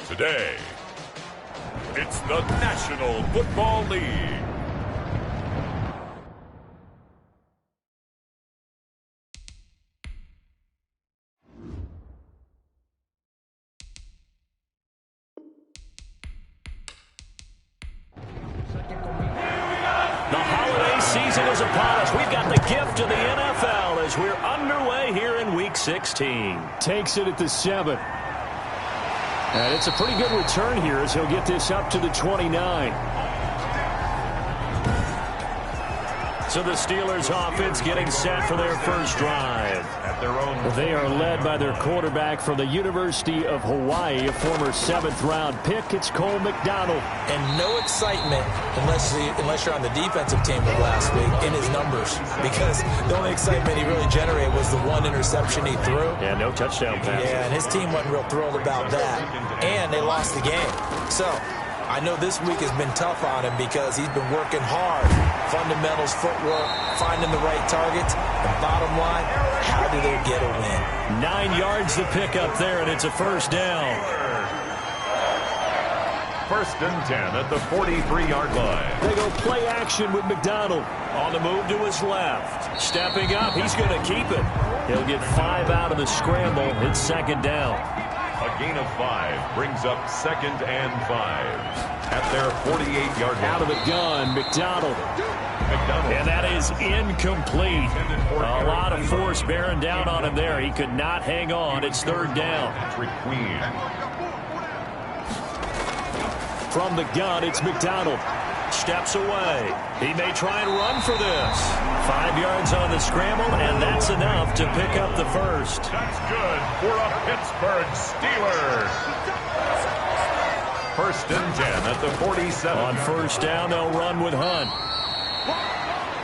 Today, it's the National Football League. The holiday season is upon us. We've got the gift of the NFL as we're underway here in Week 16. Takes it at the 7. And it's a pretty good return here as he'll get this up to the 29. So the Steelers offense getting set for their first drive. They are led by their quarterback from the University of Hawaii, a former 7th-round pick. It's Cole McDonald. And no excitement unless you're on the defensive team of last week in his numbers, because the only excitement he really generated was the one interception he threw. Yeah, no touchdown pass. Yeah, and his team wasn't real thrilled about that. And they lost the game. So I know this week has been tough on him because he's been working hard. Fundamentals, footwork, finding the right targets. The bottom line, how do they get a win? 9 yards to pick up there, and it's a first down. 1st and 10 at the 43-yard line. They go play action with McDonald. On the move to his left. Stepping up, he's going to keep it. He'll get 5 out of the scramble. It's 2nd down. A gain of 5 brings up 2nd and 5 at their 48-yard line. Out of the gun, McDonald. And that is incomplete. A lot of force bearing down on him there. He could not hang on. It's 3rd down. From the gun, it's McDonald. Steps away. He may try and run for this. 5 yards on the scramble, and that's enough to pick up the first. That's good for a Pittsburgh Steeler. 1st and 10 at the 47. On 1st down, they'll run with Hunt.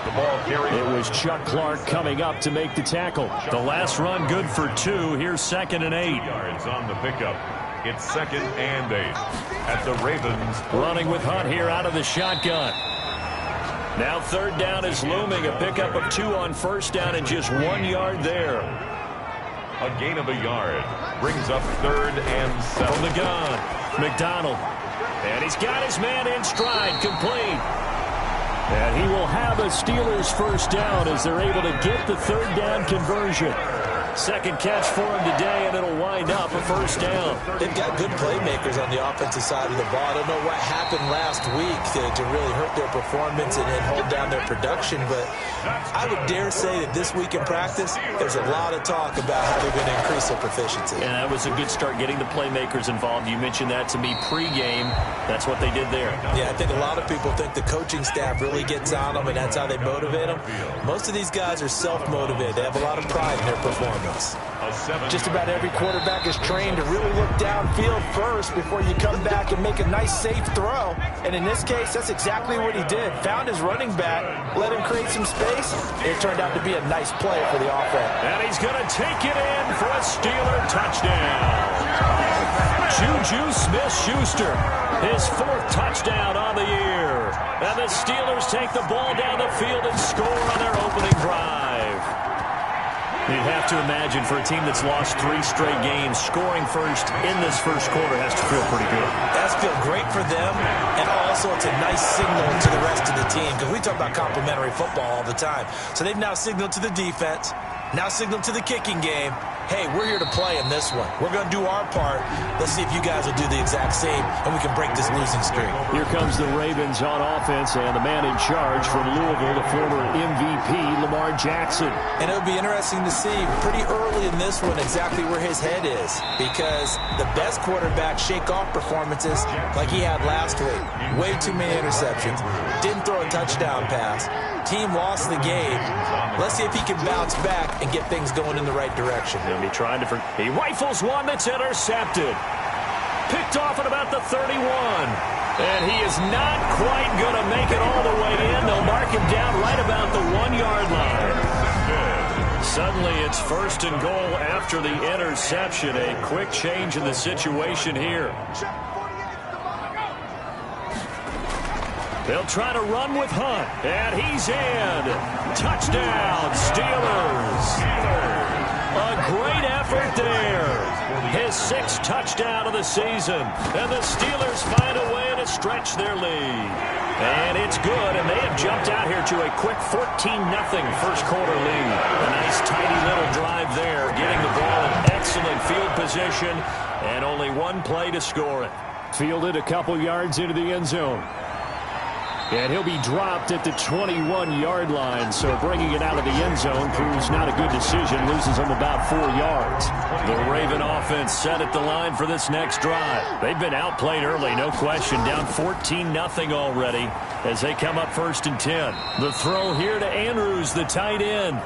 The ball carried. It was Chuck Clark coming up to make the tackle. The last run good for 2. Here's 2nd and 8. Yards on the pickup. It's 2nd and 8 at the Ravens. Running with Hunt here out of the shotgun. Now 3rd down is looming. A pickup of 2 on 1st down and just 1 yard there. A gain of a yard brings up 3rd and 7. From the gun, McDonald. And he's got his man in stride, complete. And he will have a Steelers first down as they're able to get the 3rd down conversion. 2nd catch for him today, and it'll wind up a first down. They've got good playmakers on the offensive side of the ball. I don't know what happened last week to really hurt their performance and hold down their production, but I would dare say that this week in practice, there's a lot of talk about how they're going to increase their proficiency. And that was a good start, getting the playmakers involved. You mentioned that to me pregame. That's what they did there. Yeah, I think a lot of people think the coaching staff really gets on them, and that's how they motivate them. Most of these guys are self-motivated. They have a lot of pride in their performance. Just about every quarterback is trained to really look downfield first before you come back and make a nice, safe throw. And in this case, that's exactly what he did. Found his running back, let him create some space. It turned out to be a nice play for the offense. And he's going to take it in for a Steeler touchdown. Juju Smith-Schuster, his 4th touchdown on the year. And the Steelers take the ball down the field and score on their opening drive. You'd have to imagine for a team that's lost 3 straight games, scoring first in this first quarter has to feel pretty good. That's feel great for them, and also it's a nice signal to the rest of the team, because we talk about complementary football all the time. So they've now signaled to the defense, now signaled to the kicking game, hey, we're here to play in this one. We're going to do our part. Let's see if you guys will do the exact same, and we can break this losing streak. Here comes the Ravens on offense, and the man in charge from Louisville, the former MVP, Lamar Jackson. And it'll be interesting to see pretty early in this one exactly where his head is, because the best quarterbacks shake off performances like he had last week. Way too many interceptions. Didn't throw a touchdown pass. Team lost the game. Let's see if he can bounce back and get things going in the right direction. He'll be trying to... He rifles one that's intercepted. Picked off at about the 31. And he is not quite going to make it all the way in. They'll mark him down right about the 1-yard line. Suddenly it's 1st and goal after the interception. A quick change in the situation here. They'll try to run with Hunt, and he's in. Touchdown, Steelers. A great effort there. His 6th touchdown of the season, and the Steelers find a way to stretch their lead. And it's good, and they have jumped out here to a quick 14-0 first quarter lead. A nice, tidy little drive there, getting the ball in excellent field position, and only one play to score it. Fielded a couple yards into the end zone. And he'll be dropped at the 21-yard line, so bringing it out of the end zone proves not a good decision, loses him about 4 yards. The Raven offense set at the line for this next drive. They've been outplayed early, no question, down 14-0 already as they come up 1st and 10. The throw here to Andrews, the tight end.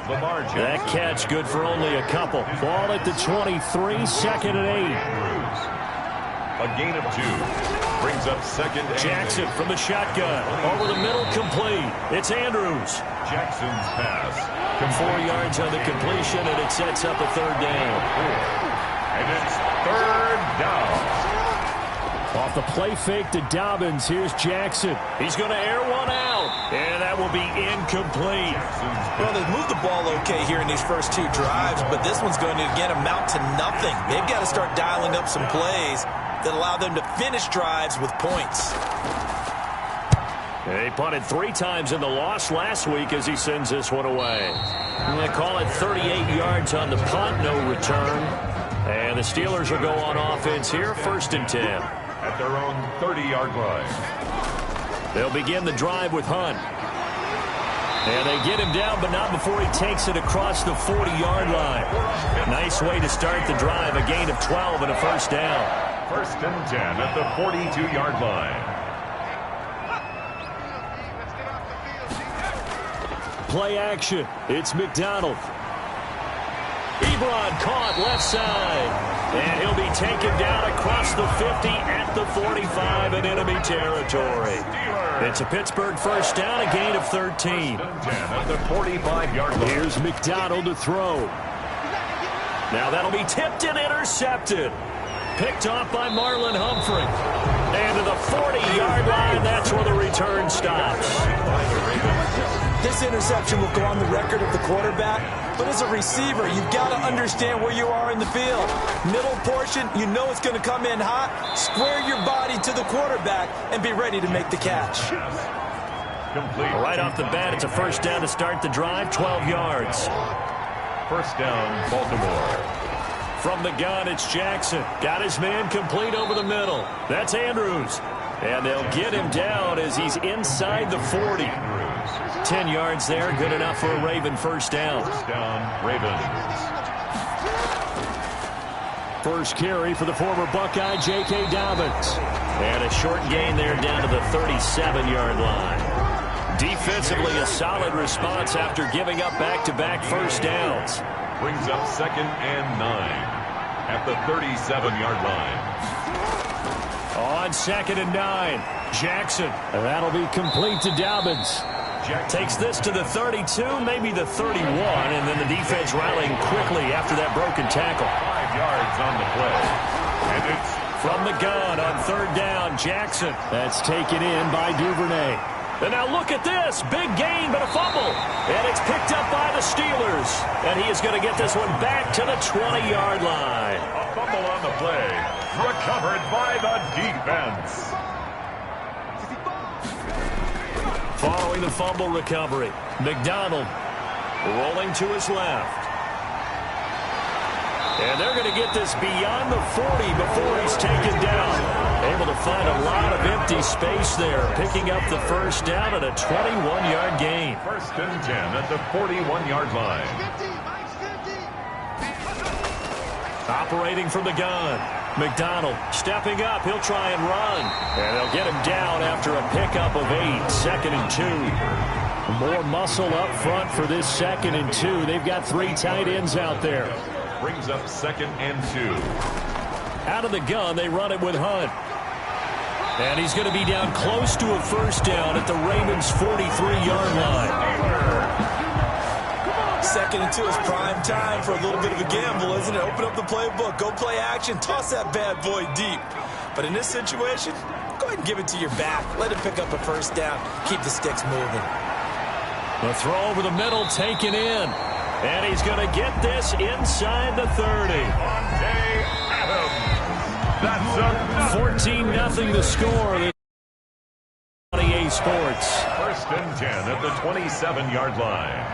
That catch good for only a couple. Ball at the 23, 2nd and 8. A gain of 2. Brings up 2nd and Jackson 8. from the shotgun. Over the middle, complete. It's Andrews. Jackson's pass. 4 yards on the completion, and it sets up a 3rd down. And it's 3rd down. Off the play fake to Dobbins, here's Jackson. He's going to air one out, and that will be incomplete. Well, they've moved the ball okay here in these first 2 drives, but this one's going to, again, amount to nothing. They've got to start dialing up some plays that allow them to finish drives with points. They punted 3 times in the loss last week as he sends this one away. And they call it 38 yards on the punt, no return. And the Steelers will go on offense here, 1st and 10. At their own 30-yard line. They'll begin the drive with Hunt. And they get him down, but not before he takes it across the 40-yard line. Nice way to start the drive, a gain of 12 and a 1st down. 1st and 10 at the 42-yard line. Play action. It's McDonald. Ebron caught left side. And he'll be taken down across the 50 at the 45 in enemy territory. It's a Pittsburgh 1st down, a gain of 13. 1st and 10 at the 45-yard line. Here's McDonald to throw. Now that'll be tipped and intercepted. Picked off by Marlon Humphrey. And to the 40-yard line, that's where the return stops. This interception will go on the record of the quarterback, but as a receiver, you've got to understand where you are in the field. Middle portion, you know it's going to come in hot. Square your body to the quarterback and be ready to make the catch. Complete. Right off the bat, it's a 1st down to start the drive, 12 yards. 1st down, Baltimore. From the gun, it's Jackson. Got his man complete over the middle. That's Andrews. And they'll get him down as he's inside the 40. 10 yards there, good enough for a Raven 1st down. 1st down, Ravens. First carry for the former Buckeye, J.K. Dobbins. And a short gain there down to the 37-yard line. Defensively, a solid response after giving up back-to-back 1st downs. Brings up 2nd and 9 at the 37-yard line. On 2nd and 9, Jackson. And that'll be complete to Dobbins. Takes this to the 32, maybe the 31, and then the defense rallying quickly after that broken tackle. 5 yards on the play. And it's from the gun on 3rd down, Jackson. That's taken in by Duvernay. And now look at this. Big gain, but a fumble. And it's picked up by the Steelers. And he is going to get this one back to the 20-yard line. a fumble on the play. Recovered by the defense. Following the fumble recovery, McDonald rolling to his left. And they're going to get this beyond the 40 before he's taken down. Able to find a lot of empty space there, picking up the first down at a 21-yard gain. 1st and 10 at the 41-yard line. Operating from the gun. McDonald stepping up. He'll try and run. And they'll get him down after a pickup of 8. 2nd and 2. More muscle up front for this 2nd and 2. They've got 3 tight ends out there. Brings up 2nd and 2. Out of the gun, they run it with Hunt. And he's going to be down close to a first down at the Ravens' 43-yard line. 2nd and 2 is prime time for a little bit of a gamble, isn't it? Open up the playbook, go play action, toss that bad boy deep. But in this situation, Go ahead and give it to your back. Let him pick up a first down. Keep the sticks moving. The throw over the middle taken in. And he's going to get this inside the 30. That's a 14-0 the score. 28 Sports. First and 10 at the 27-yard line.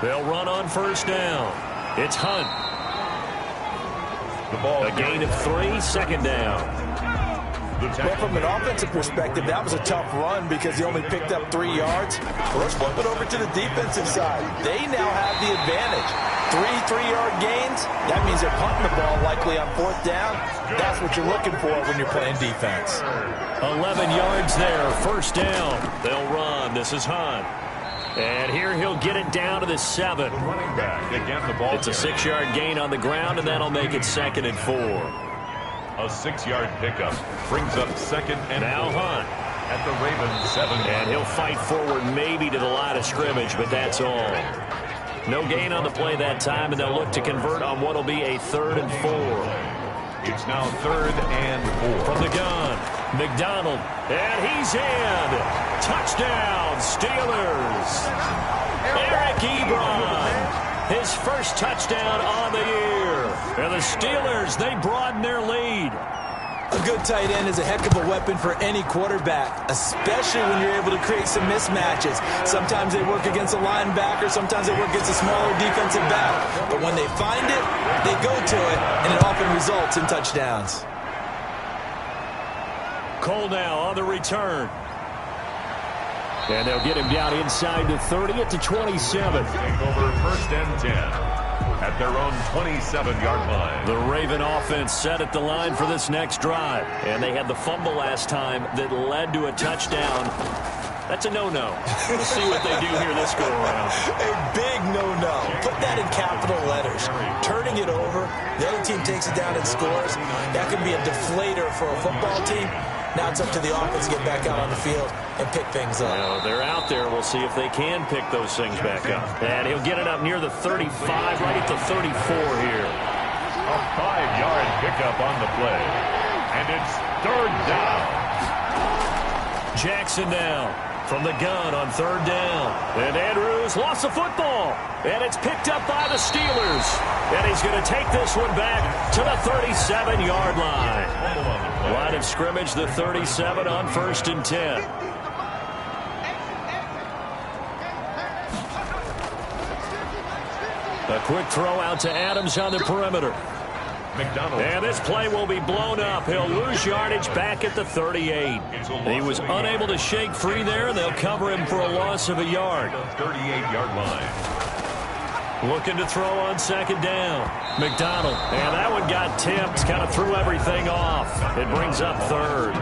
They'll run on first down. It's Hunt. The ball. A gain of 3, second down. Well, from an offensive perspective, that was a tough run because he only picked up 3 yards. Well, let's flip it over to the defensive side. They now have the advantage. 3 3-yard gains. That means they're punting the ball likely on fourth down. That's what you're looking for when you're playing defense. 11 yards there, first down. They'll run. This is Hunt. And here he'll get it down to the 7. Running back again, the ball. It's a 6-yard gain on the ground, and that'll make it 2nd and 4. A 6-yard pickup brings up 2nd and Now 4 Hunt. at the Ravens 7. And he'll fight forward maybe to the line of scrimmage, but that's all. No gain on the play that time, and they'll look to convert on what will be a 3rd and 4. It's now 3rd and 4. From the gun, McDonald, and he's in. Touchdown, Steelers. Eric Ebron. His first touchdown on the year. And the Steelers, they broaden their lead. A good tight end is a heck of a weapon for any quarterback, especially when you're able to create some mismatches. Sometimes they work against a linebacker, sometimes they work against a smaller defensive back. But when they find it, they go to it, and it often results in touchdowns. Cole now on the return. And they'll get him down inside the 30 at the 27. Take over 1st and 10 at their own 27-yard line. The Raven offense set at the line for this next drive. And they had the fumble last time that led to a touchdown. That's a no-no. We'll see what they do here this go-around. A big no-no. Put that in capital letters. Turning it over, the other team takes it down and scores. That could be a deflator for a football team. Now it's up to the offense to get back out on the field and pick things up. Well, they're out there. We'll see if they can pick those things back up. And he'll get it up near the 35, right at the 34 here. A 5-yard pickup on the play. And it's 3rd down. Jackson down from the gun on 3rd down. And Andrews lost the football. And it's picked up by the Steelers. And he's going to take this one back to the 37-yard line. Line of scrimmage, the 37 on 1st and 10. A quick throw out to Adams on the perimeter. McDonald. And this play will be blown up. He'll lose yardage back at the 38. He was unable to shake free there, and they'll cover him for a loss of a yard. 38-yard line. Looking to throw on 2nd down. McDonald. And that one got tipped. Kind of threw everything off. It brings up 3rd.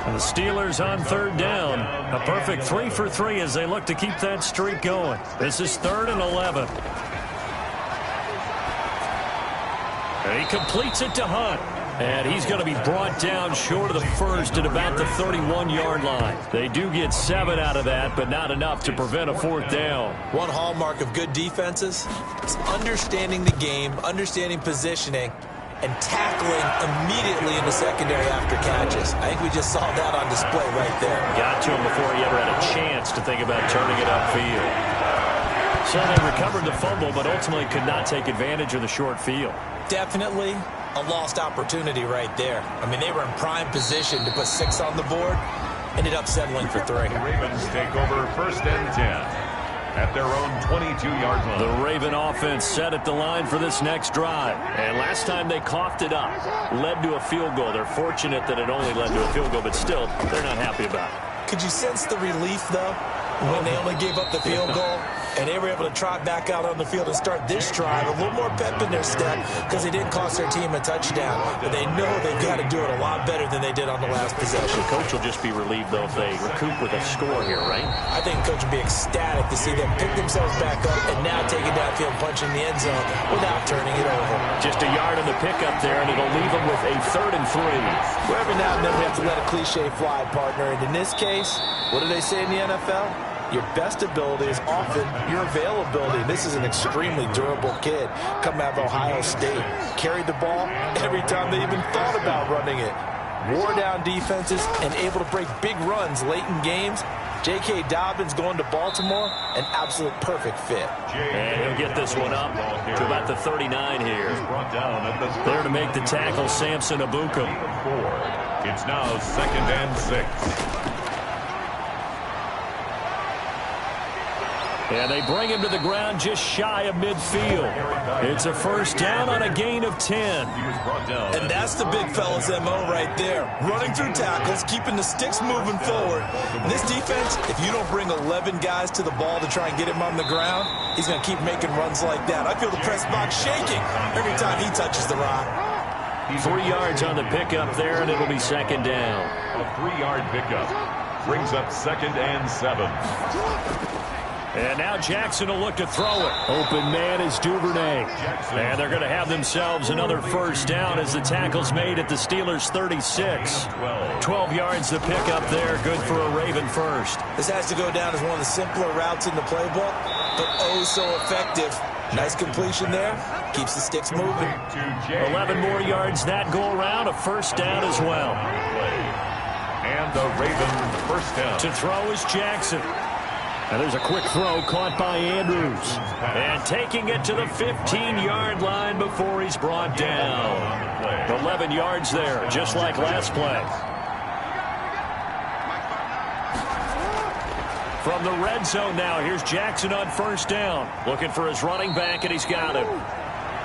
And the Steelers on 3rd down. A perfect 3 for 3 as they look to keep that streak going. This is 3rd and 11. And he completes it to Hunt. And he's going to be brought down short of the first at about the 31-yard line. They do get 7 out of that, but not enough to prevent a 4th down. One hallmark of good defenses is understanding the game, understanding positioning, and tackling immediately in the secondary after catches. I think we just saw that on display right there. Got to him before he ever had a chance to think about turning it upfield. So they recovered the fumble, but ultimately could not take advantage of the short field. Definitely a lost opportunity right there. I mean, they were in prime position to put 6 on the board. Ended up settling for 3. The Ravens take over 1st and 10 at their own 22-yard line. The Raven offense set at the line for this next drive. And last time they coughed it up, led to a field goal. They're fortunate that it only led to a field goal, but still, they're not happy about it. Could you sense the relief, though, when they only gave up the field goal? And they were able to trot back out on the field and start this drive. A little more pep in their step because they didn't cost their team a touchdown. But they know they've got to do it a lot better than they did on the last possession. The coach will just be relieved, though, if they recoup with a score here, right? I think the coach will be ecstatic to see them pick themselves back up and now take it downfield, punching the end zone without turning it over. Just a yard on the pickup there, and it'll leave them with a 3rd and 3. Well, every now and then we have to let a cliche fly, partner. And in this case, what do they say in the NFL? your best ability is often your availability. This is an extremely durable kid coming out of Ohio State. Carried the ball every time they even thought about running it. Wore down defenses and able to break big runs late in games. J.K. Dobbins going to Baltimore, an absolute perfect fit. And he'll get this one up to about the 39 here. There to make the tackle, Samson Ebukam. It's now 2nd and 6. And they bring him to the ground just shy of midfield. It's a first down on a gain of 10. And that's the big fella's MO right there. Running through tackles, keeping the sticks moving forward. And this defense, if you don't bring 11 guys to the ball to try and get him on the ground, he's going to keep making runs like that. I feel the press box shaking every time he touches the rock. 3 yards on the pickup there, and it'll be 2nd down. A 3-yard pickup brings up 2nd and 7. And now Jackson will look to throw it. Open man is Duvernay. And they're going to have themselves another first down as the tackle's made at the Steelers' 36. 12 yards to pick up there. Good for a Raven first. This has to go down as one of the simpler routes in the playbook, but oh so effective. Nice completion there. Keeps the sticks moving. 11 more yards that go around. A first down as well. And the Raven first down. To throw is Jackson. And there's a quick throw caught by Andrews. And taking it to the 15-yard line before he's brought down. 11 yards there, just like last play. From the red zone now, here's Jackson on first down. Looking for his running back, and he's got him.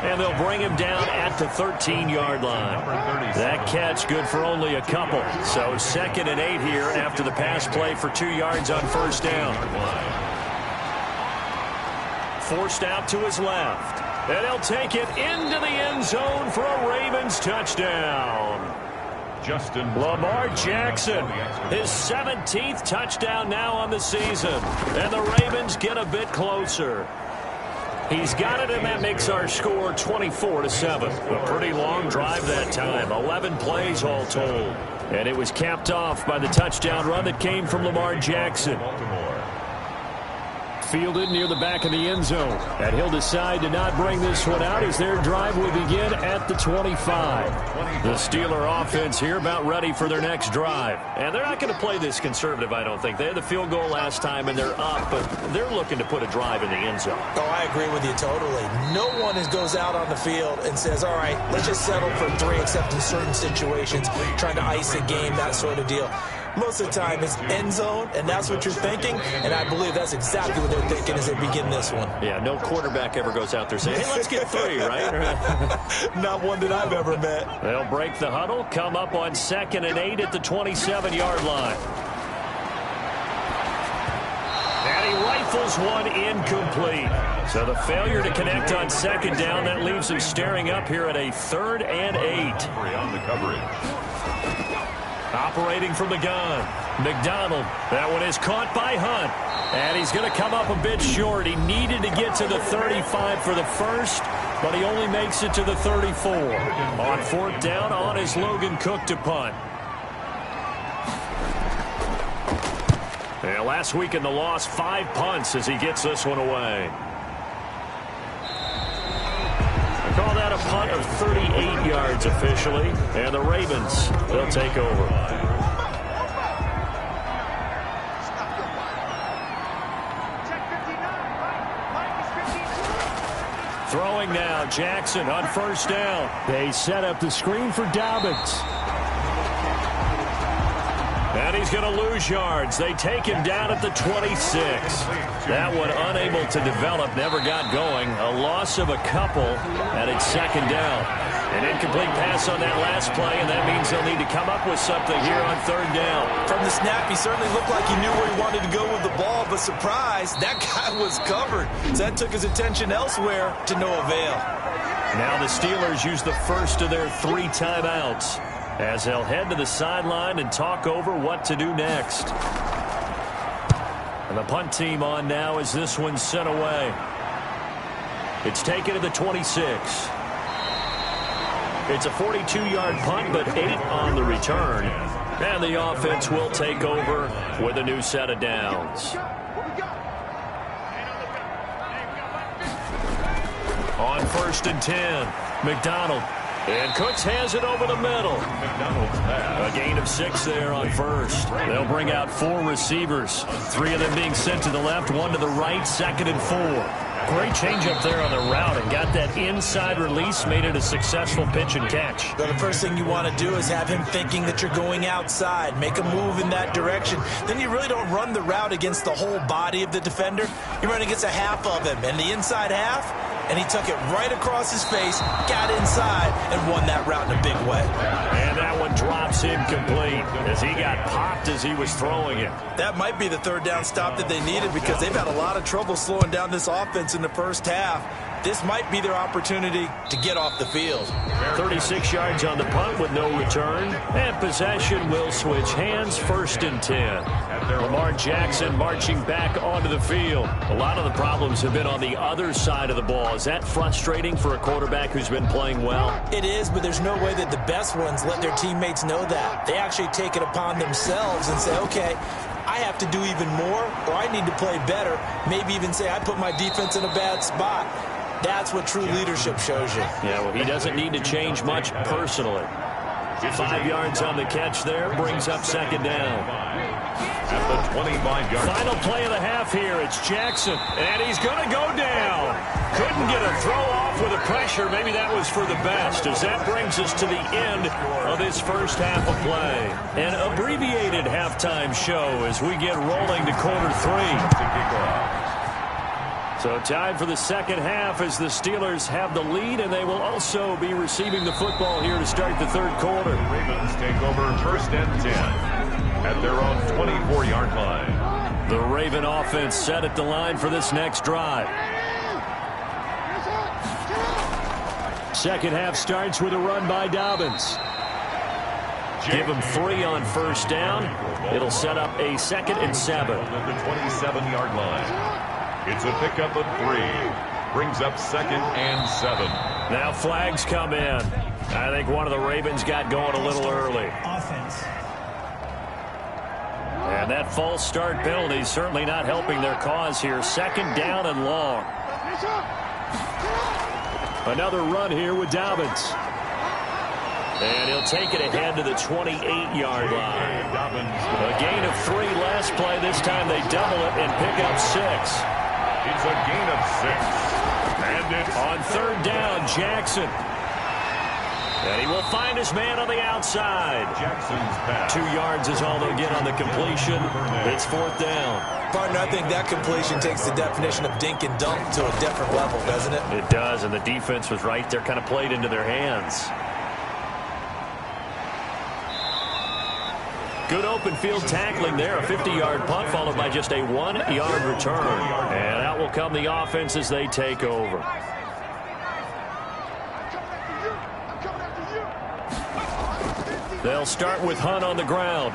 And they'll bring him down at the 13-yard line. That catch good for only a couple. So 2nd and 8 here after the pass play for 2 yards on first down. Forced out to his left. And he'll take it into the end zone for a Ravens touchdown. Justin Lamar Jackson, his 17th touchdown now on the season. And the Ravens get a bit closer. He's got it, and that makes our score 24-7. A pretty long drive that time. 11 plays all told. And it was capped off by the touchdown run that came from Lamar Jackson. Fielded near the back of the end zone. And he'll decide to not bring this one out as their drive will begin at the 25. The Steeler offense here about ready for their next drive. And they're not going to play this conservative, I don't think. They had the field goal last time, and they're up, but they're looking to put a drive in the end zone. Oh, I agree with you totally. No one goes out on the field and says, all right, let's just settle for 3, except in certain situations, trying to ice a game, that sort of deal. Most of the time, it's end zone, and that's what you're thinking, and I believe that's exactly what they're thinking as they begin this one. Yeah, no quarterback ever goes out there saying, hey, let's get 3, right? Not one that I've ever met. They'll break the huddle, come up on 2nd and 8 at the 27-yard line. And he rifles one incomplete. So the failure to connect on 2nd down, that leaves him staring up here at a 3rd and 8. on the coverage. Operating from the gun, McDonald. That one is caught by Hunt. And he's going to come up a bit short. He needed to get to the 35 for the first, but he only makes it to the 34. On 4th down, on is Logan Cook to punt. And last week in the loss, 5 punts as he gets this one away. Call that a punt of 38 yards officially. And the Ravens, they'll take over. Throwing now, Jackson on first down. They set up the screen for Dobbins. And he's going to lose yards. They take him down at the 26. That one unable to develop, never got going. A loss of a couple, and it's 2nd down. An incomplete pass on that last play, and that means they'll need to come up with something here on 3rd down. From the snap, he certainly looked like he knew where he wanted to go with the ball, but surprise, that guy was covered. So that took his attention elsewhere to no avail. Now the Steelers use the first of their 3 timeouts, as they'll head to the sideline and talk over what to do next. And the punt team on now as this one's sent away. It's taken to the 26. It's a 42-yard punt, but 8 on the return. And the offense will take over with a new set of downs. On 1st and 10, McDonald. And Cooks has it over the middle. A gain of 6 there on 1st. They'll bring out 4 receivers. 3 of them being sent to the left, 1 to the right, 2nd and 4. Great change up there on the route and got that inside release, made it a successful pitch and catch. So the first thing you want to do is have him thinking that you're going outside, make a move in that direction. Then you really don't run the route against the whole body of the defender. You run against a half of him, and the inside half, and he took it right across his face, got inside, and won that route in a big way. And that one drops incomplete as he got popped as he was throwing it. That might be the 3rd down stop that they needed because they've had a lot of trouble slowing down this offense in the first half. This might be their opportunity to get off the field. 36 yards on the punt with no return. And possession will switch hands, 1st and 10. Lamar Jackson marching back onto the field. A lot of the problems have been on the other side of the ball. Is that frustrating for a quarterback who's been playing well? It is, but there's no way that the best ones let their teammates know that. They actually take it upon themselves and say, okay, I have to do even more, or I need to play better. Maybe even say I put my defense in a bad spot. That's what true leadership shows you. Yeah, well, he doesn't need to change much personally. 5 yards on the catch there, brings up 2nd down. At the 25-yard line. Final play of the half here. It's Jackson, and he's going to go down. Couldn't get a throw off with the pressure. Maybe that was for the best, as that brings us to the end of this first half of play. An abbreviated halftime show as we get rolling to quarter 3. So time for the second half as the Steelers have the lead, and they will also be receiving the football here to start the 3rd quarter. Ravens take over 1st and 10 at their own 24-yard line. The Raven offense set at the line for this next drive. Second half starts with a run by Dobbins. Give him 3 on 1st down. It'll set up a 2nd and 7. At the 27-yard line. It's a pickup of 3. Brings up 2nd and 7. Now flags come in. I think one of the Ravens got going a little early. And that false start penalty certainly not helping their cause here. 2nd down and long. Another run here with Dobbins. And he'll take it ahead to the 28-yard line. A gain of 3 last play. This time they double it and pick up 6. It's a gain of 6. And it's on 3rd down, Jackson. And he will find his man on the outside. Jackson's pass. 2 yards is all they'll get on the completion. It's 4th down. Partner, I think that completion takes the definition of dink and dunk to a different level, doesn't it? It does, and the defense was right there, kind of played into their hands. Good open field tackling there. A 50-yard punt followed by just a 1-yard return. And out will come the offense as they take over. They'll start with Hunt on the ground.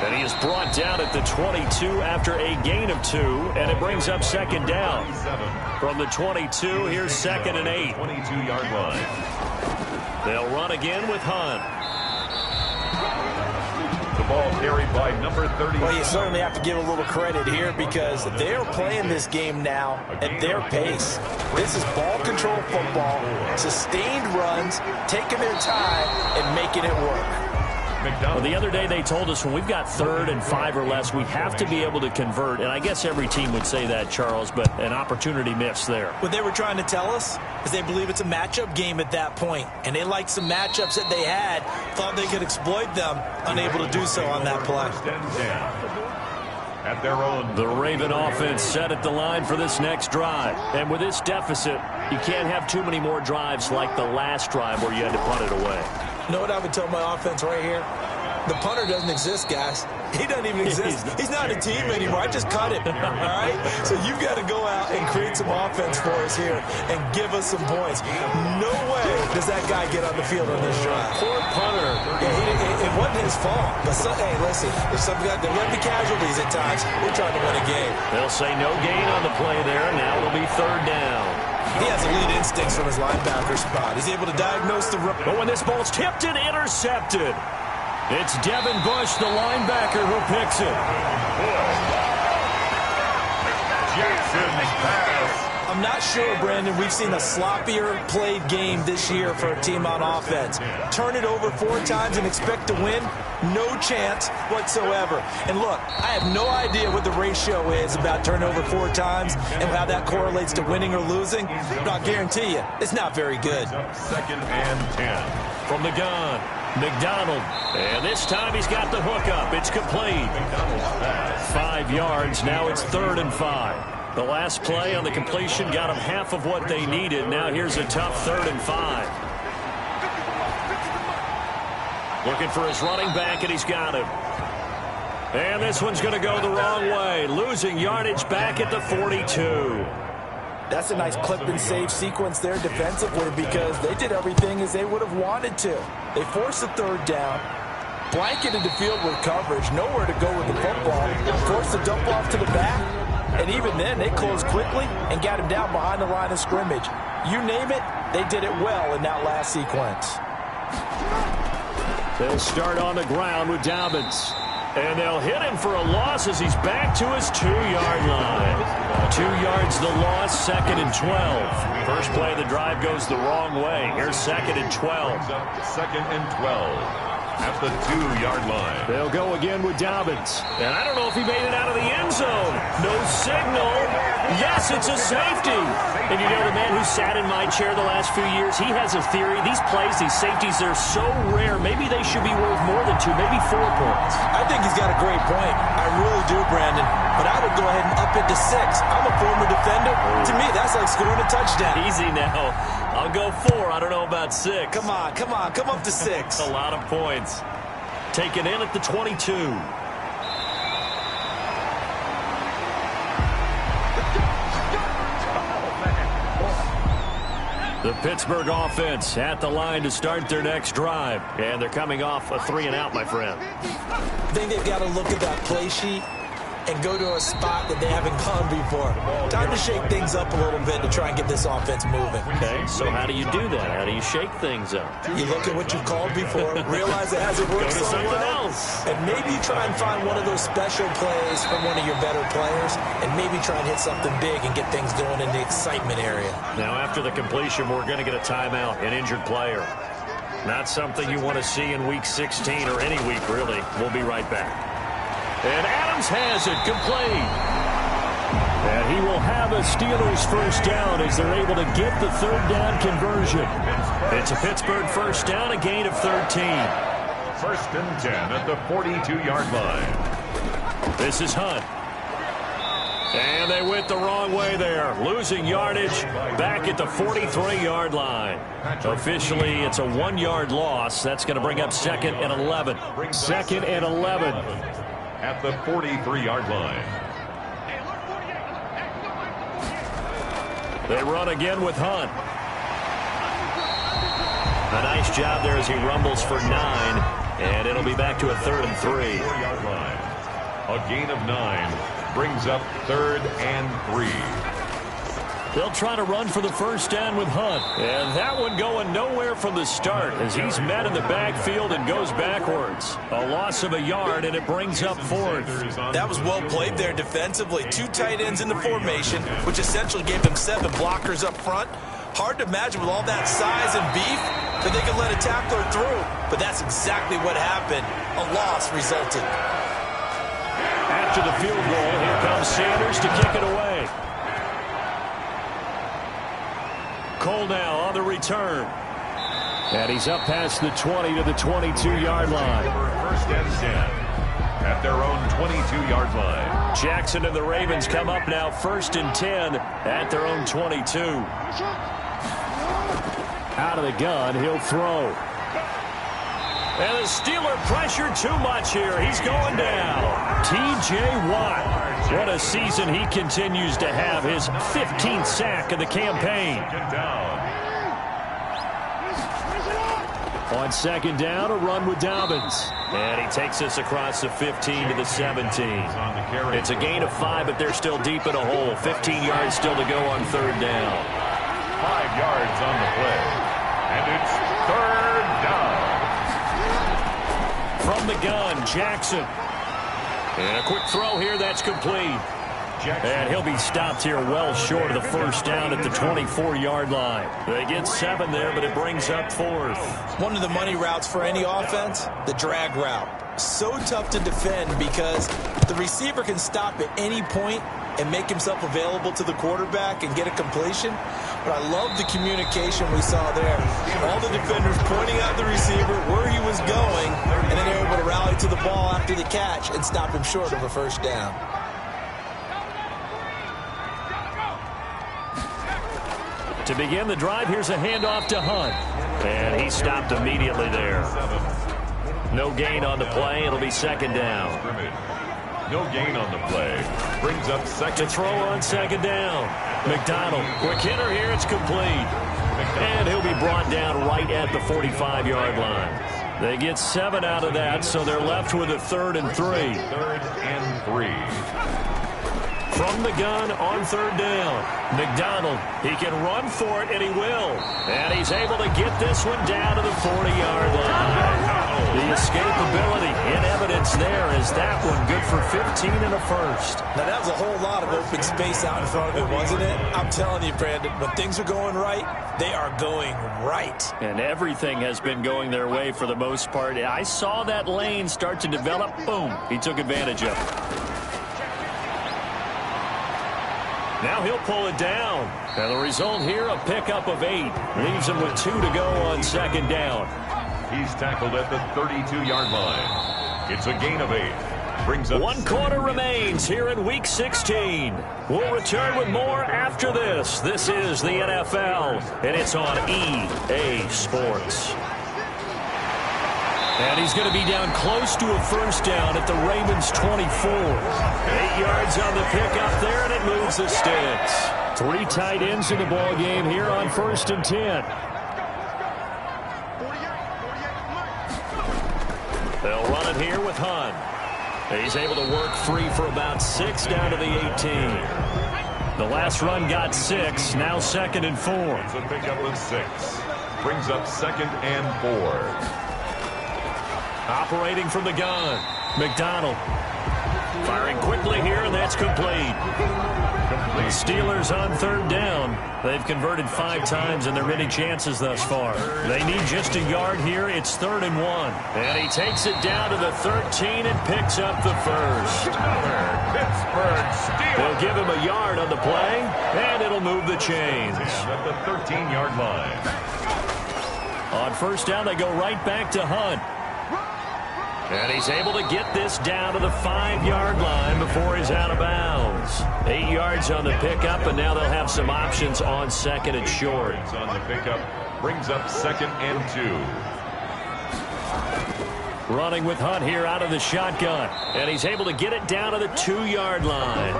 And he is brought down at the 22 after a gain of 2. And it brings up 2nd down. From the 22, here's 2nd and 8. 22-yard line. They'll run again with Hunt. Ball carried by number 30. Well, you certainly have to give a little credit here because they're playing this game now at their pace. This is ball control football, sustained runs, taking their time and making it work. Well, the other day they told us when we've got 3rd and 5 or less, we have to be able to convert. And I guess every team would say that, Charles, but an opportunity missed there. What they were trying to tell us is they believe it's a matchup game at that point. And they liked some matchups that they had, thought they could exploit them, unable to do so on that play. At their own. The Raven offense set at the line for this next drive. And with this deficit, you can't have too many more drives like the last drive where you had to punt it away. You know what I would tell my offense right here? The punter doesn't exist, guys. He doesn't even exist. He's not a team anymore. I just cut him, all right? So you've got to go out and create some offense for us here and give us some points. No way does that guy get on the field on this drive. Poor punter. Yeah, it wasn't his fault. But, hey, listen, if there might be casualties at times. We're trying to win a game. They'll say no gain on the play there. Now it'll be 3rd down. He has elite instincts from his linebacker spot. He's able to diagnose the run. But when this ball's tipped and intercepted, it's Devin Bush, the linebacker, who picks it. Jackson's pass I'm not sure, Brandon, we've seen a sloppier played game this year for a team on offense. Turn it over 4 times and expect to win? No chance whatsoever. And look, I have no idea what the ratio is about turnover 4 times and how that correlates to winning or losing. But I'll guarantee you, it's not very good. 2nd and 10. From the gun, McDonald. And this time he's got the hook up. It's complete. 5 yards. Now it's 3rd and 5. The last play on the completion got them half of what they needed. Now here's a tough 3rd and 5. Looking for his running back, and he's got him. And this one's going to go the wrong way. Losing yardage back at the 42. That's a nice clip and save sequence there defensively because they did everything as they would have wanted to. They forced the 3rd down, blanketed the field with coverage, nowhere to go with the football, forced the dump off to the back, and even then they closed quickly and got him down behind the line of scrimmage. You name it, they did it well in that last sequence. They'll start on the ground with Dobbins. And they'll hit him for a loss as he's back to his 2-yard line. 2 yards the loss, 2nd and 12. First play of the drive goes the wrong way. Here's 2nd and 12. 2nd and 12 at the 2-yard line. They'll go again with Dobbins. And I don't know if he made it out of the end zone. No signal. Yes, it's a safety. And you know, the man who sat in my chair the last few years, he has a theory. These plays, these safeties, they're so rare. Maybe they should be worth more than 2, maybe 4 points. I think he's got a great point. I really do, Brandon. But I would go ahead and up it to 6. I'm a former defender. To me, that's like scoring a touchdown. Easy now. I'll go 4. I don't know about 6. Come on. Come up to 6. A lot of points. Taken in at the 22. The Pittsburgh offense at the line to start their next drive. And they're coming off a 3-and-out, my friend. I think they've got to look at that play sheet and go to a spot that they haven't gone before. Time to shake things up a little bit to try and get this offense moving. Okay, so how do you do that? How do you shake things up? You look at what you've called before, realize it hasn't worked so well, and maybe you try and find one of those special plays from one of your better players, and maybe try and hit something big and get things going in the excitement area. Now, after the completion, we're going to get a timeout, an injured player. Not something you want to see in Week 16 or any week, really. We'll be right back. And Adams has it complete. And he will have a Steelers first down as they're able to get the 3rd down conversion. It's a Pittsburgh first down, a gain of 13. 1st and 10 at the 42-yard line. This is Hunt. And they went the wrong way there. Losing yardage back at the 43-yard line. Officially, it's a 1-yard loss. That's going to bring up 2nd and 11. 2nd and 11. At the 43-yard line. They run again with Hunt. A nice job there as he rumbles for 9. And it'll be back to a 3rd and 3. 4-yard line. A gain of 9 brings up 3rd and 3. They'll try to run for the first down with Hunt. And that one going nowhere from the start as he's met in the backfield and goes backwards. A loss of a yard, and it brings up 4th. That was well played there defensively. 2 tight ends in the formation, which essentially gave them 7 blockers up front. Hard to imagine with all that size and beef that they could let a tackler through. But that's exactly what happened. A loss resulted. After the field goal, here comes Sanders to kick it away. Cole now on the return. And he's up past the 20 to the 22-yard line. 1st and 10 at their own 22-yard line. Jackson and the Ravens come up now 1st and 10 at their own 22. Out of the gun, he'll throw. And the Steeler pressure too much here. He's going down. T.J. Watt. What a season he continues to have. His 15th sack of the campaign. On 2nd down, a run with Dobbins. And he takes us across the 15 to the 17. It's a gain of 5, but they're still deep in a hole. 15 yards still to go on 3rd down. 5 yards on the play. And it's 3rd down. From the gun, Jackson. And a quick throw here that's complete. And he'll be stopped here well short of the first down at the 24-yard line. They get 7 there, but it brings up 4th. One of the money routes for any offense, the drag route. So tough to defend because the receiver can stop at any point and make himself available to the quarterback and get a completion. But I love the communication we saw there. All the defenders pointing out the receiver, where he was going, and then they were able to rally to the ball after the catch and stop him short of a first down. To begin the drive, here's a handoff to Hunt. And he stopped immediately there. No gain on the play. It'll be 2nd down. No gain on the play. Brings up 2nd. To throw on 2nd down. McDonald. Quick hitter here. It's complete. And he'll be brought down right at the 45-yard line. They get 7 out of that, so they're left with a 3rd and 3. 3rd and 3. From the gun on 3rd down. McDonald, he can run for it, and he will. And he's able to get this one down to the 40-yard line. The escapability in evidence there is that one good for 15 and a first. Now, that was a whole lot of open space out in front of it, wasn't it? I'm telling you, Brandon, when things are going right, they are going right. And everything has been going their way for the most part. I saw that lane start to develop. Boom. He took advantage of it. Now he'll pull it down. And the result here, a pickup of 8. Leaves him with 2 to go on 2nd down. He's tackled at the 32-yard line. It's a gain of 8. Brings up 1 quarter remains here in Week 16. We'll return with more after this. This is the NFL, and it's on EA Sports. And he's going to be down close to a first down at the Ravens 24. 8 yards on the pickup there, and it moves the sticks. 3 tight ends in the ball game here on 1st and 10. They'll run it here with Hunt. He's able to work free for about 6 down to the 18. The last run got 6, now 2nd and 4. It's a pickup of 6. Brings up 2nd and 4. Operating from the gun, McDonald. Firing quickly here, and that's complete. The Steelers on 3rd down. They've converted 5 times in their many chances thus far. They need just a yard here. It's 3rd and 1. And he takes it down to the 13 and picks up the first. Pittsburgh Steelers. They'll give him a yard on the play, and it'll move the chains. At the 13-yard line. On 1st down, they go right back to Hunt. And he's able to get this down to the 5-yard line before he's out of bounds. 8 yards on the pickup, and now they'll have some options on 2nd and short. On the pickup, brings up 2nd and 2. Running with Hunt here out of the shotgun. And he's able to get it down to the 2-yard line.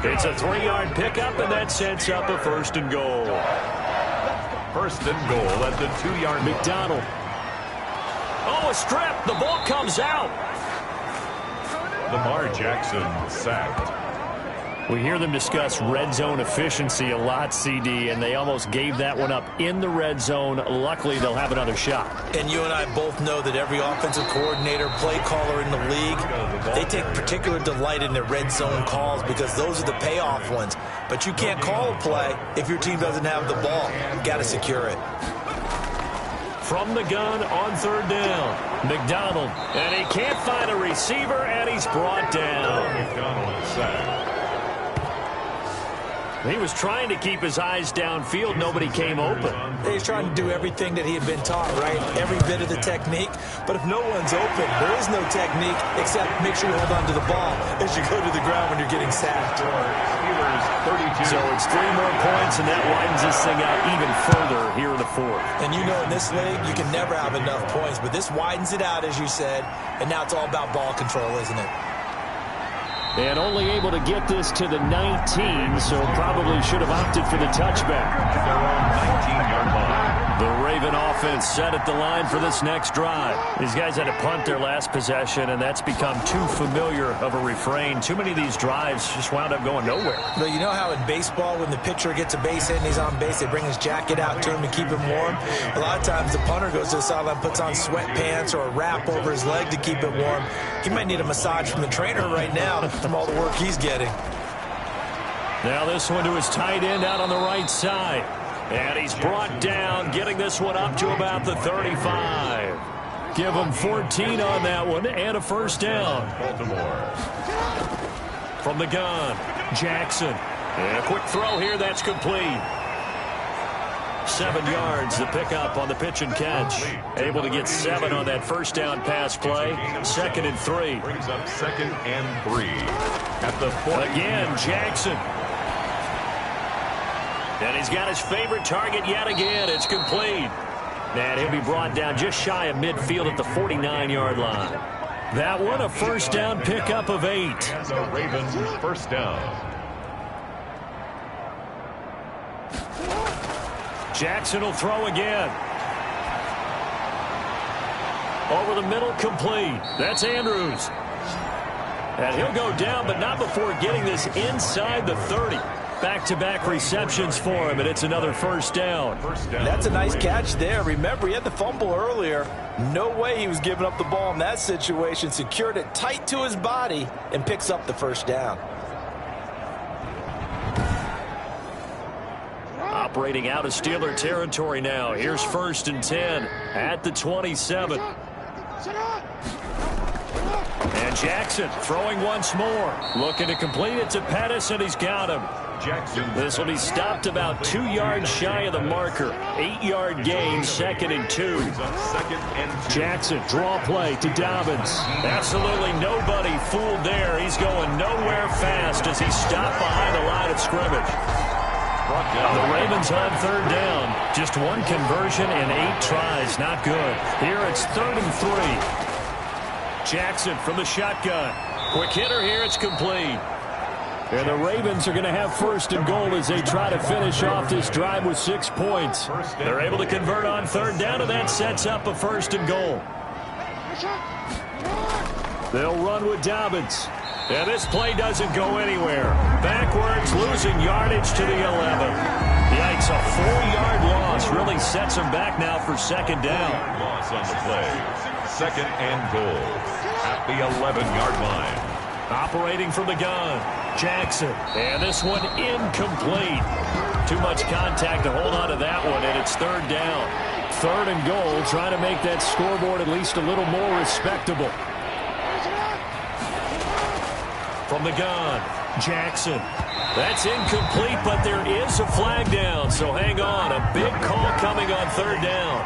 It's a 3-yard pickup, and that sets up a 1st and goal. 1st and goal at the 2-yard line. McDonald. Oh, a strip. The ball comes out. Lamar Jackson sacked. We hear them discuss red zone efficiency a lot, CD, and they almost gave that one up in the red zone. Luckily, they'll have another shot. And you and I both know that every offensive coordinator, play caller in the league, they take particular delight in their red zone calls because those are the payoff ones. But you can't call a play if your team doesn't have the ball. You've got to secure it. From the gun on 3rd down, McDonald. And he can't find a receiver, and he's brought down. McDonald sacked. He was trying to keep his eyes downfield. Nobody came open. He's trying to do everything that he had been taught, right? Every bit of the technique. But if no one's open, there is no technique except make sure you hold on to the ball as you go to the ground when you're getting sacked. Steelers 32. So it's 3 more points, and that widens this thing out even further here in the 4th. And you know in this league, you can never have enough points. But this widens it out, as you said. And now it's all about ball control, isn't it? And only able to get this to the 19, so probably should have opted for the touchback. They're on 19-yard line. The Raven offense set at the line for this next drive. These guys had to punt their last possession, and that's become too familiar of a refrain. Too many of these drives just wound up going nowhere. But you know how in baseball, when the pitcher gets a base hit and he's on base, they bring his jacket out to him to keep him warm? A lot of times the punter goes to the sideline, puts on sweatpants or a wrap over his leg to keep it warm. He might need a massage from the trainer right now from all the work he's getting. Now this one to his tight end out on the right side. And he's brought down, getting this one up to about the 35. Give him 14 on that one and a first down. Baltimore. From the gun, Jackson. And a quick throw here, that's complete. 7 yards, the pickup on the pitch and catch. Able to get 7 on that first down pass play. 2nd and 3. Brings up 2nd and 3. At the 40. Again, Jackson. And he's got his favorite target yet again. It's complete. And he'll be brought down just shy of midfield at the 49-yard line. That one, a first down pickup of 8. And the Ravens first down. Jackson will throw again. Over the middle, complete. That's Andrews. And he'll go down, but not before getting this inside the 30. Back-to-back receptions for him, and it's another first down. That's a nice catch there. Remember, he had the fumble earlier. No way he was giving up the ball in that situation. Secured it tight to his body and picks up the first down. Operating out of Steeler territory now. Here's 1st and 10 at the 27. And Jackson throwing once more. Looking to complete it to Pettis, and he's got him. Jackson. This will be stopped about 2 yards shy of the marker. 8-yard gain, 2nd and 2. Jackson, draw play to Dobbins. Absolutely nobody fooled there. He's going nowhere fast as he's stopped behind the line of scrimmage. The Ravens on 3rd down. Just one conversion and 8 tries. Not good. Here it's 3rd and 3. Jackson from the shotgun. Quick hitter here. It's complete. And the Ravens are going to have 1st and goal as they try to finish off this drive with 6 points. They're able to convert on 3rd down, and that sets up a 1st and goal. They'll run with Dobbins. And this play doesn't go anywhere. Backwards, losing yardage to the 11. Yikes, a 4-yard loss really sets them back now for 2nd down. Loss on the play. 2nd and goal at the 11-yard line. Operating from the gun, Jackson. And this one incomplete. Too much contact to hold on to that one, and it's 3rd down. 3rd and goal, trying to make that scoreboard at least a little more respectable. From the gun, Jackson. That's incomplete, but there is a flag down, so hang on. A big call coming on 3rd down.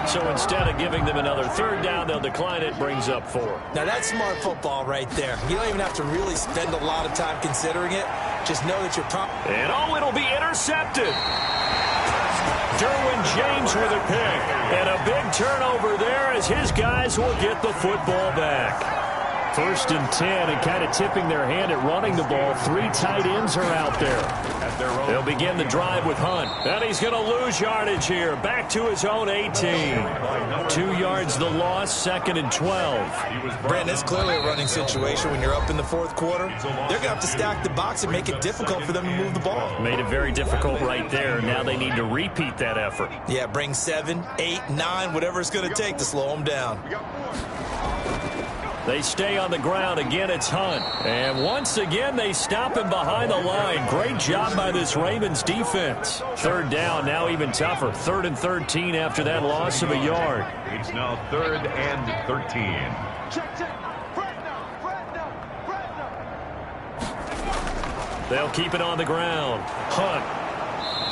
So instead of giving them another 3rd down, they'll decline it. Brings up 4. Now, that's smart football right there. You don't even have to really spend a lot of time considering it. Just know that you're And it'll be intercepted. Derwin James with a pick. And a big turnover there as his guys will get the football back. 1st and 10, and kind of tipping their hand at running the ball. 3 tight ends are out there. They'll begin the drive with Hunt. And he's going to lose yardage here. Back to his own 18. 2 yards the loss, 2nd and 12. Brandon, it's clearly a running situation when you're up in the 4th quarter. They're going to have to stack the box and make it difficult for them to move the ball. Made it very difficult right there. Now they need to repeat that effort. Yeah, bring 7, 8, 9, whatever it's going to take to slow them down. They stay on the ground. Again, it's Hunt. And once again, they stop him behind the line. Great job by this Ravens defense. 3rd down, now even tougher. 3rd and 13 after that loss of a yard. It's now 3rd and 13. They'll keep it on the ground. Hunt.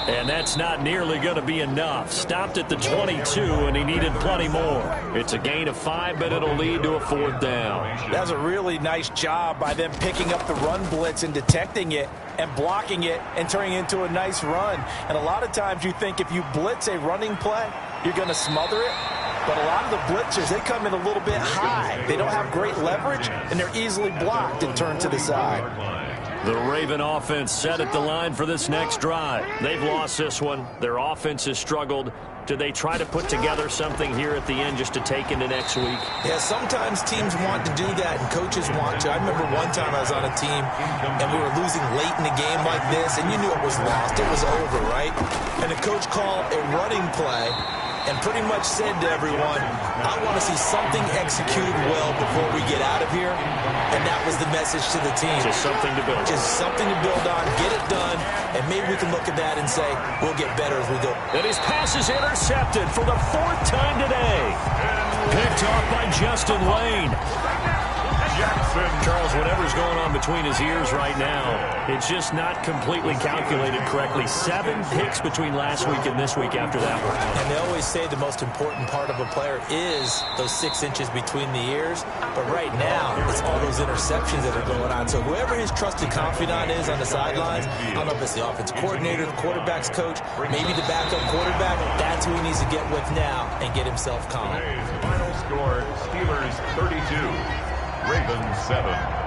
And that's not nearly going to be enough. Stopped at the 22, and he needed plenty more. It's a gain of 5, but it'll lead to a 4th down. That was a really nice job by them picking up the run blitz and detecting it and blocking it and turning it into a nice run. And a lot of times you think if you blitz a running play, you're going to smother it. But a lot of the blitzers, they come in a little bit high. They don't have great leverage, and they're easily blocked and turned to the side. The Raven offense set at the line for this next drive. They've lost this one. Their offense has struggled. Do they try to put together something here at the end just to take into next week? Yeah, sometimes teams want to do that and coaches want to. I remember one time I was on a team and we were losing late in the game like this, and you knew it was lost. It was over, right? And the coach called a running play and pretty much said to everyone, I want to see something executed well before we get out of here. And that was the message to the team. Just something to build on. Just something to build on, get it done, and maybe we can look at that and say, we'll get better as we go. And his pass is intercepted for the 4th time today. Picked off by Justin Lane. Charles, whatever's going on between his ears right now, it's just not completely calculated correctly. 7 picks between last week and this week after that one. And they always say the most important part of a player is those 6 inches between the ears. But right now, it's all those interceptions that are going on. So whoever his trusted confidant is on the sidelines, I don't know if it's the offense coordinator, the quarterback's coach, maybe the backup quarterback, that's who he needs to get with now and get himself calm. Today's final score, Steelers 32, Ravens 7.